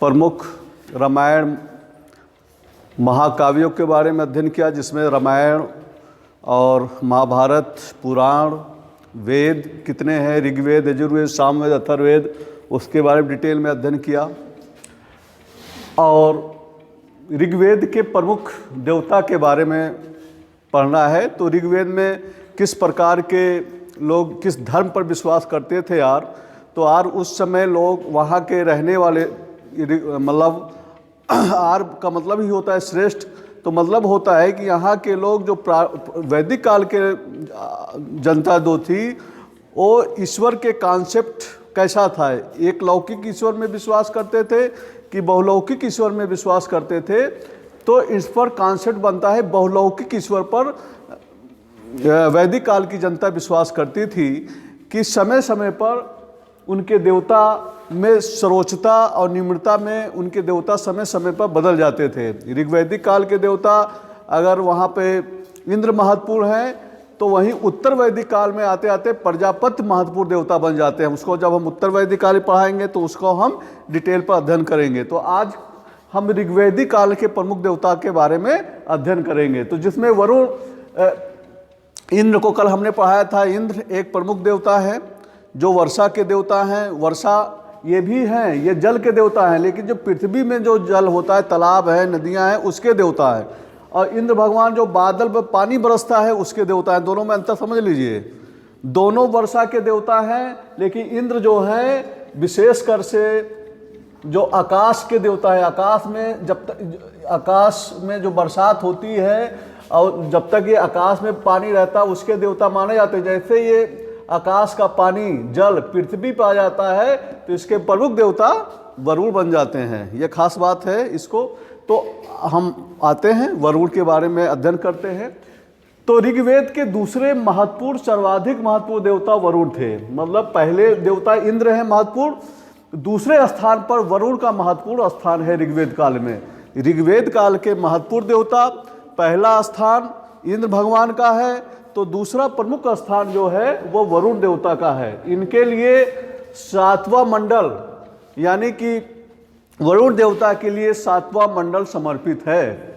प्रमुख रामायण महाकाव्यों के बारे में अध्ययन किया, जिसमें रामायण और महाभारत, पुराण, वेद कितने हैं, ऋग्वेद, यजुर्वेद, सामवेद, अथर्ववेद, उसके बारे में डिटेल में अध्ययन किया। और ऋग्वेद के प्रमुख देवता के बारे में पढ़ना है। तो ऋग्वेद में किस प्रकार के लोग किस धर्म पर विश्वास करते थे यार, तो यार उस समय लोग वहाँ के रहने वाले, मतलब आर का मतलब ही होता है श्रेष्ठ, तो मतलब होता है कि यहाँ के लोग जो वैदिक काल के जनता जो थी वो ईश्वर के कॉन्सेप्ट कैसा था, एक लौकिक ईश्वर में विश्वास करते थे कि बहुलौकिक ईश्वर में विश्वास करते थे। तो इस पर कॉन्सेप्ट बनता है बहुलौकिक ईश्वर पर वैदिक काल की जनता विश्वास करती थी कि समय समय पर उनके देवता में सर्वोच्चता और निम्रता में उनके देवता समय समय पर बदल जाते थे। ऋग्वैदिक काल के देवता अगर वहाँ पे इंद्र महत्वपूर्ण हैं, तो वहीं उत्तर वैदिक काल में आते आते प्रजापति महत्वपूर्ण देवता बन जाते हैं। उसको जब हम उत्तर वैदिक काल पढ़ाएंगे तो उसको हम डिटेल पर अध्ययन करेंगे। तो आज हम ऋग्वैदिक काल के प्रमुख देवता के बारे में अध्ययन करेंगे। तो जिसमें वरुण, इंद्र को कल हमने पढ़ाया था। इंद्र एक प्रमुख देवता है जो वर्षा के देवता हैं। वर्षा ये भी हैं, ये जल के देवता हैं, लेकिन जो पृथ्वी में जो जल होता है, तालाब है, नदियां हैं, उसके देवता है। और इंद्र भगवान जो बादल पर पानी बरसता है उसके देवता हैं। दोनों में अंतर समझ लीजिए, दोनों वर्षा के देवता हैं, लेकिन इंद्र जो है विशेषकर से जो आकाश के देवता है। आकाश में जब तक आकाश में जो बरसात होती है और जब तक ये आकाश में पानी रहता है उसके देवता माने जाते हैं। जैसे ये आकाश का पानी जल पृथ्वी पर आ जाता है तो इसके प्रमुख देवता वरुण बन जाते हैं। ये खास बात है इसको। तो हम आते हैं वरुण के बारे में अध्ययन करते हैं। तो ऋग्वेद के दूसरे महत्वपूर्ण, सर्वाधिक महत्वपूर्ण देवता वरुण थे। मतलब पहले देवता इंद्र है महत्वपूर्ण, दूसरे स्थान पर वरुण का महत्वपूर्ण स्थान है ऋग्वेद काल में। ऋग्वेद काल के महत्वपूर्ण देवता पहला स्थान इंद्र भगवान का है, तो दूसरा प्रमुख स्थान जो है वो वरुण देवता का है। इनके लिए सातवां मंडल, यानी कि वरुण देवता के लिए सातवां मंडल समर्पित है।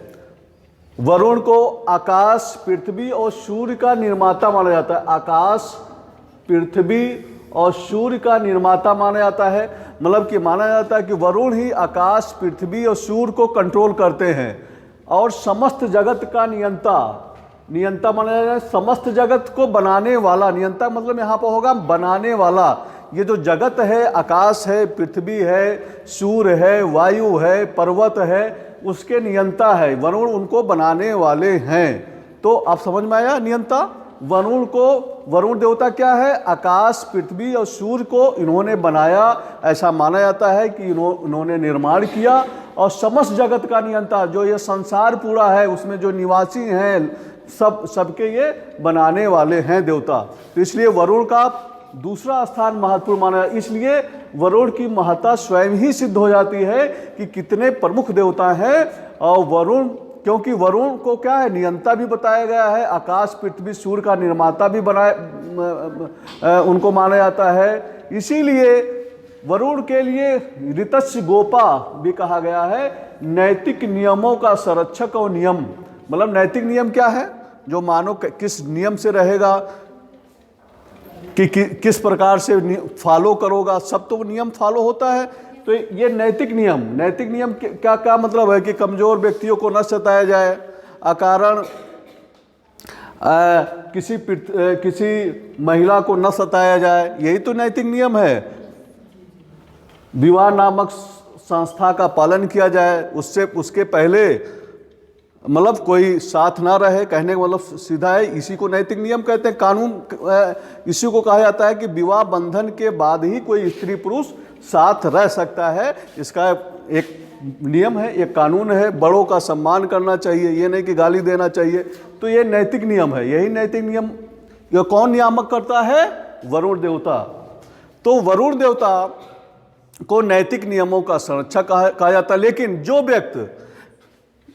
वरुण को आकाश, पृथ्वी और सूर्य का निर्माता माना जाता है। आकाश, पृथ्वी और सूर्य का निर्माता माना जाता है। मतलब कि माना जाता है कि वरुण ही आकाश, पृथ्वी और सूर्य को कंट्रोल करते हैं और समस्त जगत का नियंता माना जाता है। समस्त जगत को बनाने वाला, नियंता मतलब यहाँ पर होगा बनाने वाला। ये जो जगत है, आकाश है, पृथ्वी है, सूर्य है, वायु है, पर्वत है, उसके नियंता है। वरुण उनको बनाने वाले हैं। तो आप समझ में आया नियंता। वरुण को, वरुण देवता क्या है, आकाश, पृथ्वी और सूर्य को इन्होंने बनाया। ऐसा माना जाता है कि इन्होंने निर्माण किया और समस्त जगत का नियंता, जो ये संसार पूरा है उसमें जो निवासी हैं सबके ये बनाने वाले हैं देवता। तो इसलिए वरुण का दूसरा स्थान महत्वपूर्ण माना। इसलिए वरुण की महत्ता स्वयं ही सिद्ध हो जाती है कि कितने प्रमुख देवता हैं। और वरुण, क्योंकि वरुण को क्या है, नियंता भी बताया गया है, आकाश, पृथ्वी, सूर्य का निर्माता भी उनको माना जाता है। इसीलिए वरुण के लिए ऋतस्य गोपा भी कहा गया है, नैतिक नियमों का संरक्षक और नियम। मतलब नैतिक नियम क्या है, जो मानो किस नियम से रहेगा, कि किस प्रकार से फॉलो करोगा, सब तो नियम फॉलो होता है। तो ये नैतिक नियम क्या क्या मतलब है कि कमजोर व्यक्तियों को न सताया जाए, अकारण किसी महिला को न सताया जाए, यही तो नैतिक नियम है। विवाह नामक संस्था का पालन किया जाए, उसके पहले मतलब कोई साथ ना रहे, कहने का मतलब सीधा है, इसी को नैतिक नियम कहते हैं। कानून, इसी को कहा जाता है कि विवाह बंधन के बाद ही कोई स्त्री पुरुष साथ रह सकता है। इसका एक नियम है, एक कानून है। बड़ों का सम्मान करना चाहिए, ये नहीं कि गाली देना चाहिए। तो ये नैतिक नियम है। यही नैतिक नियम ये कौन नियामक करता है, वरुण देवता। तो वरुण देवता को नैतिक नियमों का संरक्षक कहा जाता है। लेकिन जो व्यक्ति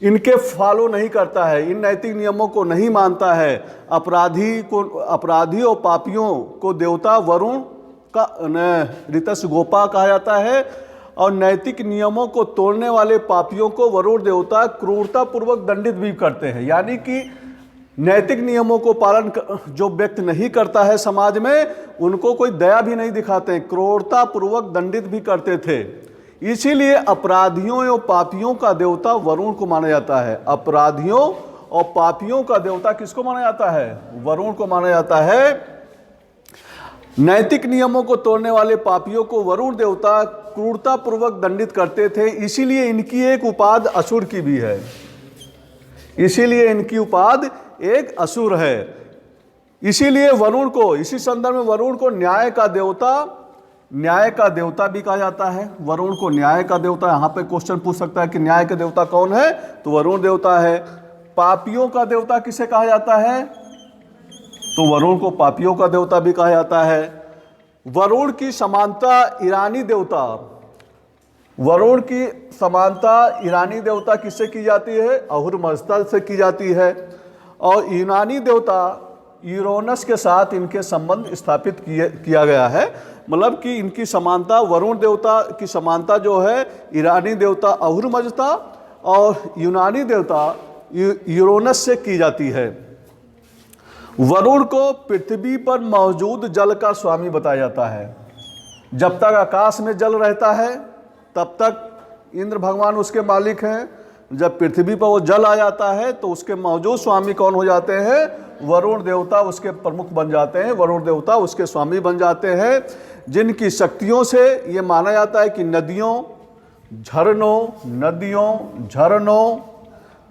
इनके फॉलो नहीं करता है, इन नैतिक नियमों को नहीं मानता है, अपराधी और पापियों को देवता वरुण का ऋतस्य गोपा कहा जाता है। और नैतिक नियमों को तोड़ने वाले पापियों को वरुण देवता क्रूरतापूर्वक दंडित भी करते हैं। यानी कि नैतिक नियमों को पालन जो व्यक्ति नहीं करता है समाज में, उनको कोई दया भी नहीं दिखाते, क्रूरतापूर्वक दंडित भी करते थे। इसीलिए अपराधियों और पापियों का देवता वरुण को माना जाता है। अपराधियों और पापियों का देवता किसको माना जाता है? वरुण को माना जाता है। नैतिक नियमों को तोड़ने वाले पापियों को वरुण देवता क्रूरतापूर्वक दंडित करते थे। इसीलिए इनकी एक उपाधि असुर की भी है। इसीलिए इनकी उपाधि एक असुर है। इसीलिए वरुण को, इसी संदर्भ में वरुण को न्याय का देवता भी कहा जाता है। वरुण को न्याय का देवता, यहाँ पे क्वेश्चन पूछ सकता है कि न्याय का देवता कौन है, तो वरुण देवता है। पापियों का देवता किसे कहा जाता है? तो वरुण को पापियों का देवता भी कहा जाता है। वरुण की समानता ईरानी देवता, वरुण की समानता ईरानी देवता किससे की जाती है? अहुर मज़दा से की जाती है। और यूनानी देवता यूरोनस के साथ इनके संबंध स्थापित किया गया है। मतलब कि इनकी समानता, वरुण देवता की समानता जो है ईरानी देवता अहुर मज़दा और यूनानी देवता यूरोनस से की जाती है। वरुण को पृथ्वी पर मौजूद जल का स्वामी बताया जाता है। जब तक आकाश में जल रहता है तब तक इंद्र भगवान उसके मालिक हैं। जब पृथ्वी पर वो जल आ जाता है तो उसके मौजूद स्वामी कौन हो जाते हैं? वरुण देवता उसके प्रमुख बन जाते हैं, वरुण देवता उसके स्वामी बन जाते हैं, जिनकी शक्तियों से ये माना जाता है कि नदियों, झरनों,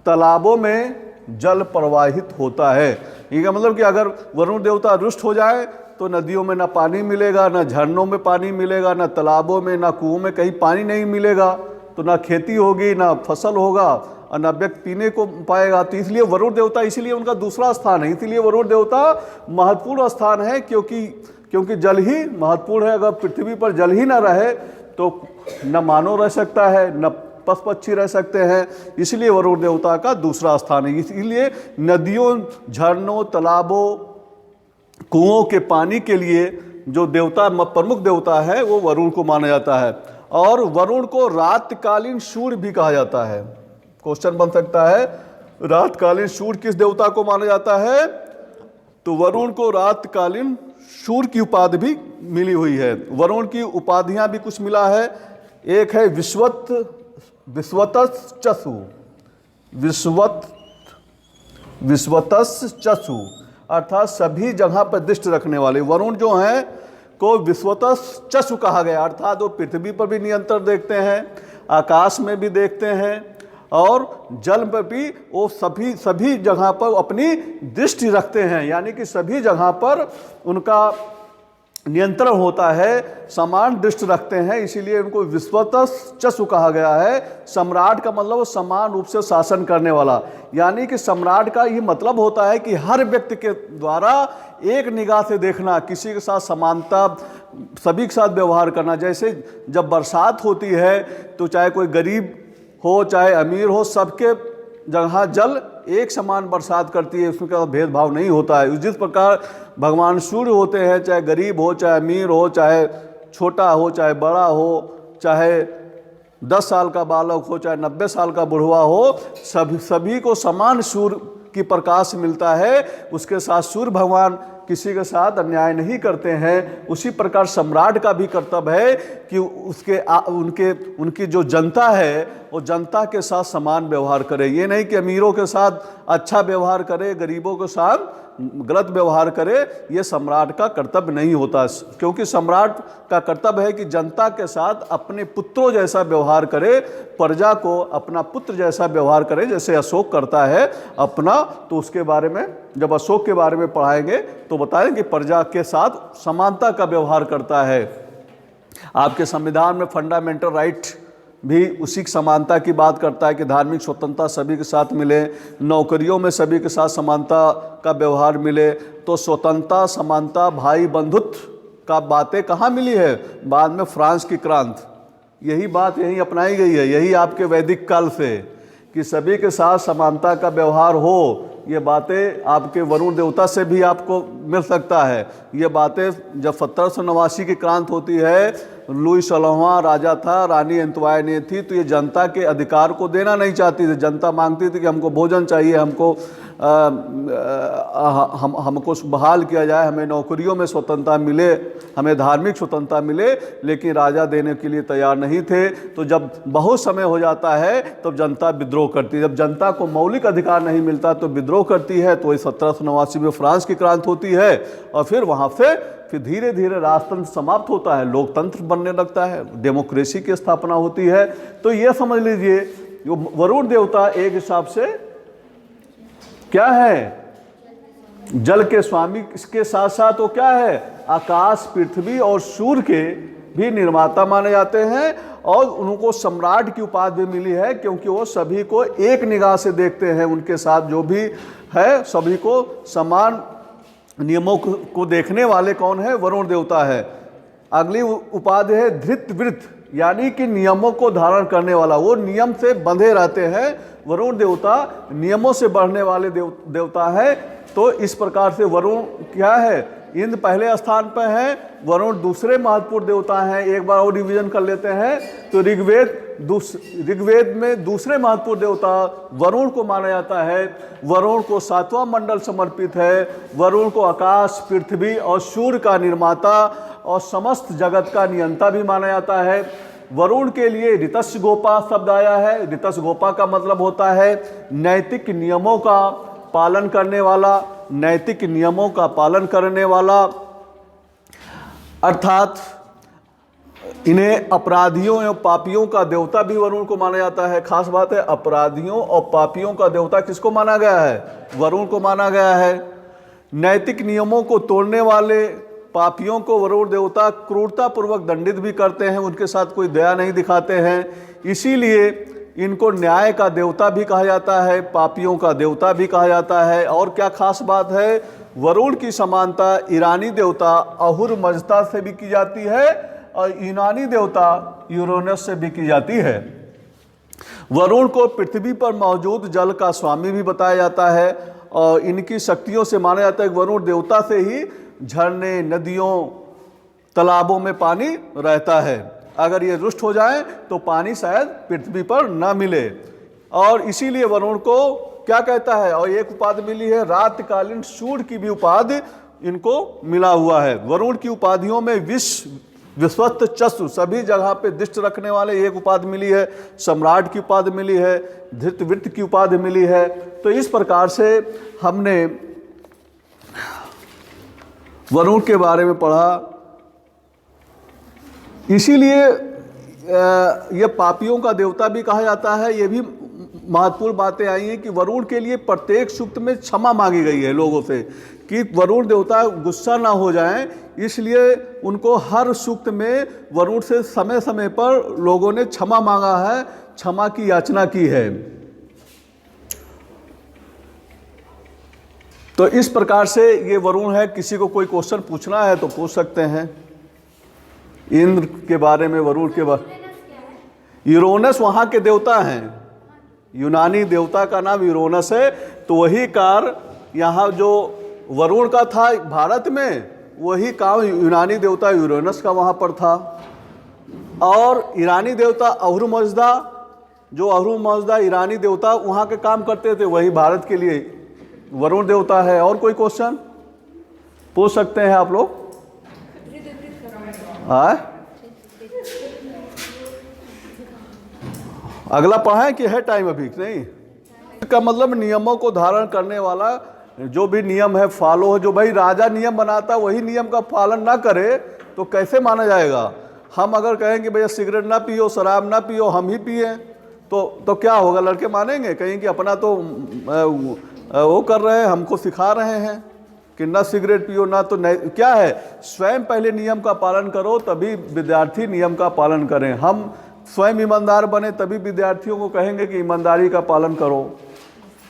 तालाबों में जल प्रवाहित होता है। ये का मतलब कि अगर वरुण देवता रुष्ट हो जाए तो नदियों में ना पानी मिलेगा, ना झरनों में पानी मिलेगा, ना तालाबों में, ना कुओं में कहीं पानी नहीं मिलेगा, तो ना खेती होगी, ना फसल होगा और ना व्यक्ति पीने को पाएगा। तो इसलिए वरुण देवता, इसीलिए उनका दूसरा स्थान है। इसीलिए वरुण देवता महत्वपूर्ण स्थान है, क्योंकि जल ही महत्वपूर्ण है। अगर पृथ्वी पर जल ही ना रहे तो न मानव रह सकता है, न पशु पक्षी रह सकते हैं। इसलिए वरुण देवता का दूसरा स्थान है। इसलिए नदियों, झरनों, तालाबों, कुओं के पानी के लिए जो देवता प्रमुख देवता है वो वरुण को माना जाता है। और वरुण को रातकालीन सूर्य भी कहा जाता है। क्वेश्चन बन सकता है, रातकालीन सूर्य किस देवता को माना जाता है? तो वरुण को रातकालीन सूर्य की उपाधि भी मिली हुई है। वरुण की उपाधियां भी कुछ मिला है। एक है विश्वतश्चसु, अर्थात सभी जगह पर दृष्टि रखने वाले। वरुण जो हैं को विश्वतश्चसु कहा गया, अर्थात वो पृथ्वी पर भी नियंत्रण देखते हैं, आकाश में भी देखते हैं और जल पर भी वो सभी जगह पर अपनी दृष्टि रखते हैं। यानी कि सभी जगह पर उनका नियंत्रण होता है, समान दृष्टि रखते हैं। इसीलिए उनको विश्वतश्चसु कहा गया है। सम्राट का मतलब समान रूप से शासन करने वाला। यानी कि सम्राट का ये मतलब होता है कि हर व्यक्ति के द्वारा एक निगाह से देखना, किसी के साथ समानता, सभी के साथ व्यवहार करना। जैसे जब बरसात होती है तो चाहे कोई गरीब हो चाहे अमीर हो, सबके जगह जल एक समान बरसात करती है, उसमें का भेदभाव नहीं होता है। जिस प्रकार भगवान सूर्य होते हैं, चाहे गरीब हो, चाहे अमीर हो, चाहे छोटा हो, चाहे बड़ा हो, चाहे 10 साल का बालक हो, चाहे 90 साल का बुढ़वा हो, सभी को समान सूर्य की प्रकाश मिलता है। उसके साथ सूर्य भगवान किसी के साथ अन्याय नहीं करते हैं। उसी प्रकार सम्राट का भी कर्तव्य है कि उनकी जो जनता है वो जनता के साथ समान व्यवहार करे। ये नहीं कि अमीरों के साथ अच्छा व्यवहार करे, गरीबों के साथ गलत व्यवहार करे। ये सम्राट का कर्तव्य नहीं होता, क्योंकि सम्राट का कर्तव्य है कि जनता के साथ अपने पुत्रों जैसा व्यवहार करे, प्रजा को अपना पुत्र जैसा व्यवहार करे। जैसे अशोक करता है अपना, तो उसके बारे में जब अशोक के बारे में पढ़ाएंगे तो बताएं कि प्रजा के साथ समानता का व्यवहार करता है। आपके संविधान में फंडामेंटल राइट भी उसी समानता की बात करता है कि धार्मिक स्वतंत्रता सभी के साथ मिले, नौकरियों में सभी के साथ समानता का व्यवहार मिले। तो स्वतंत्रता, समानता, भाई बंधुत्व का बातें कहाँ मिली है? बाद में फ्रांस की क्रांति, यही बात यहीं अपनाई गई है। यही आपके वैदिक काल से कि सभी के साथ समानता का व्यवहार हो। ये बातें आपके वरुण देवता से भी आपको मिल सकता है। ये बातें जब 1789 की क्रांति होती है लुई 16वां राजा था, रानी एंतुआने थी, तो ये जनता के अधिकार को देना नहीं चाहती थी। जनता मांगती थी कि हमको भोजन चाहिए, हमको हमको बहाल किया जाए, हमें नौकरियों में स्वतंत्रता मिले, हमें धार्मिक स्वतंत्रता मिले, लेकिन राजा देने के लिए तैयार नहीं थे। तो जब बहुत समय हो जाता है तब जनता विद्रोह करती है। जब जनता को मौलिक अधिकार नहीं मिलता तो विद्रोह करती है। तो 1789 में फ्रांस की क्रांति होती है और फिर वहाँ से धीरे धीरे राजतंत्र समाप्त होता है, लोकतंत्र बनने लगता है, डेमोक्रेसी की स्थापना होती है। तो ये समझ लीजिए जो वरुण देवता एक हिसाब से क्या है, जल के स्वामी, इसके साथ साथ वो क्या है, आकाश, पृथ्वी और सूर्य के भी निर्माता माने जाते हैं। और उनको सम्राट की उपाधि भी मिली है क्योंकि वो सभी को एक निगाह से देखते हैं। उनके साथ जो भी है सभी को समान नियमों को देखने वाले कौन है, वरुण देवता है। अगली उपाधि है धृतव्रत, यानी कि नियमों को धारण करने वाला, वो नियम से बंधे रहते हैं। वरुण देवता नियमों से बढ़ने वाले देवता है। तो इस प्रकार से वरुण क्या है, इंद्र पहले स्थान पर है, वरुण दूसरे महत्वपूर्ण देवता हैं। एक बार और रिवीजन कर लेते हैं तो ऋग्वेद में दूसरे महत्वपूर्ण देवता वरुण को माना जाता है। वरुण को 7वां मंडल समर्पित है। वरुण को आकाश, पृथ्वी और सूर्य का निर्माता और समस्त जगत का नियंता भी माना जाता है। वरुण के लिए ऋतस्य गोपा शब्द आया है। ऋतस्य गोपा का मतलब होता है नैतिक नियमों का पालन करने वाला, नैतिक नियमों का पालन करने वाला, अर्थात इन्हें अपराधियों एवं पापियों का देवता भी वरुण को माना जाता है। खास बात है, अपराधियों और पापियों का देवता किसको माना गया है, वरुण को माना गया है। नैतिक नियमों को तोड़ने वाले पापियों को वरुण देवता क्रूरतापूर्वक दंडित भी करते हैं, उनके साथ कोई दया नहीं दिखाते हैं। इसीलिए इनको न्याय का देवता भी कहा जाता है, पापियों का देवता भी कहा जाता है। और क्या खास बात है, वरुण की समानता ईरानी देवता अहुर मजदा से भी की जाती है और यूनानी देवता यूरेनस से भी की जाती है। वरुण को पृथ्वी पर मौजूद जल का स्वामी भी बताया जाता है और इनकी शक्तियों से माना जाता है कि वरुण देवता से ही झरने, नदियों, तालाबों में पानी रहता है। अगर ये रुष्ट हो जाए तो पानी शायद पृथ्वी पर न मिले। और इसीलिए वरुण को क्या कहता है, और एक उपाधि मिली है रातकालीन सूर्य की भी उपाधि इनको मिला हुआ है। वरुण की उपाधियों में विश्वस्त चक्षु, सभी जगह पे दृष्टि रखने वाले, एक उपाधि मिली है। सम्राट की उपाधि मिली है, धृतव्रत की उपाधि मिली है। तो इस प्रकार से हमने वरुण के बारे में पढ़ा। इसीलिए ये पापियों का देवता भी कहा जाता है। ये भी महत्वपूर्ण बातें आई हैं कि वरुण के लिए प्रत्येक सूक्त में क्षमा मांगी गई है लोगों से कि वरुण देवता गुस्सा ना हो जाएं, इसलिए उनको हर सूक्त में वरुण से समय समय पर लोगों ने क्षमा मांगा है, क्षमा की याचना की है। तो इस प्रकार से ये वरुण है। किसी को कोई क्वेश्चन पूछना है तो पूछ सकते हैं इंद्र के बारे में, वरुण के बारे। यूरेनस वहाँ के देवता हैं, यूनानी देवता का नाम यूरेनस है। तो वही कार्य यहाँ जो वरुण का था भारत में, वही काम यूनानी देवता यूरेनस का वहाँ पर था। और ईरानी देवता अहुर मजदा, जो अहुर मजदा ईरानी देवता वहाँ के काम करते थे, वही भारत के लिए वरुण देवता है। और कोई क्वेश्चन पूछ सकते हैं आप लोग? अगला पढ़ाएं कि है टाइम अभी नहीं? इसका मतलब नियमों को धारण करने वाला, जो भी नियम है फॉलो हो। जो भाई राजा नियम बनाता वही नियम का पालन ना करे तो कैसे माना जाएगा? हम अगर कहें कि भैया सिगरेट ना पियो, शराब ना पियो, हम ही पिए तो क्या होगा? लड़के मानेंगे? कहीं कि अपना तो वो कर रहे हैं, हमको सिखा रहे हैं कि ना सिगरेट पियो ना तो क्या है, स्वयं पहले नियम का पालन करो तभी विद्यार्थी नियम का पालन करें। हम स्वयं ईमानदार बने तभी विद्यार्थियों को कहेंगे कि ईमानदारी का पालन करो,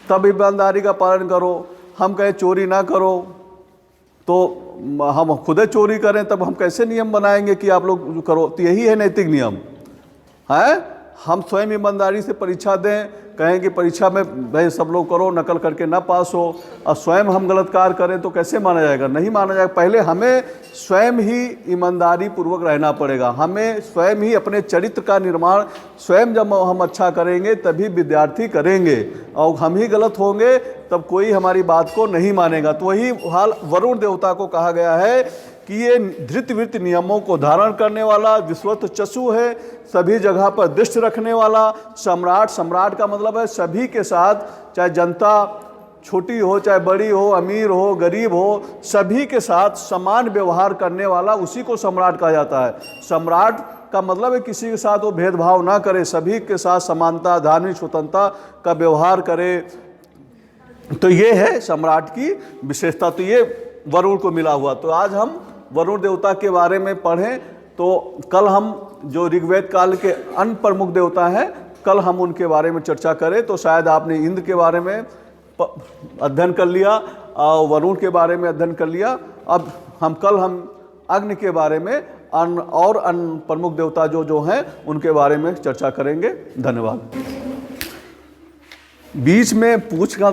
तब ईमानदारी का पालन करो। हम कहें चोरी ना करो तो हम खुदे चोरी करें, तब हम कैसे नियम बनाएंगे कि आप लोग करो? तो यही है नैतिक नियम है। हम स्वयं ईमानदारी से परीक्षा दें, कहें कि परीक्षा में भाई सब लोग करो, नकल करके ना पास हो, और स्वयं हम गलत कार्य करें तो कैसे माना जाएगा? नहीं माना जाएगा। पहले हमें स्वयं ही ईमानदारी पूर्वक रहना पड़ेगा। हमें स्वयं ही अपने चरित्र का निर्माण स्वयं जब हम अच्छा करेंगे तभी विद्यार्थी करेंगे, और हम ही गलत होंगे तब कोई हमारी बात को नहीं मानेगा। तो वही हाल वरुण देवता को कहा गया है कि ये धृतवृत्त नियमों को धारण करने वाला विश्वत चक्षु है, सभी जगह पर दृष्टि रखने वाला सम्राट। सम्राट का मतलब है सभी के साथ, चाहे जनता छोटी हो, चाहे बड़ी हो, अमीर हो, गरीब हो, सभी के साथ समान व्यवहार करने वाला, उसी को सम्राट कहा जाता है। सम्राट का मतलब है किसी के साथ वो भेदभाव ना करे, सभी के साथ समानता, धार्मिक स्वतंत्रता का व्यवहार करे। तो ये है सम्राट की विशेषता। तो ये वरुण को मिला हुआ। तो आज हम वरुण देवता के बारे में पढ़ें, तो कल हम जो ऋग्वेद काल के अन्य प्रमुख देवता हैं, कल हम उनके बारे में चर्चा करें। तो शायद आपने इंद्र के बारे में अध्ययन कर लिया और वरुण के बारे में अध्ययन कर लिया। अब कल हम अग्नि के बारे में अन्य प्रमुख देवता जो हैं उनके बारे में चर्चा करेंगे। धन्यवाद। बीच में पूछ का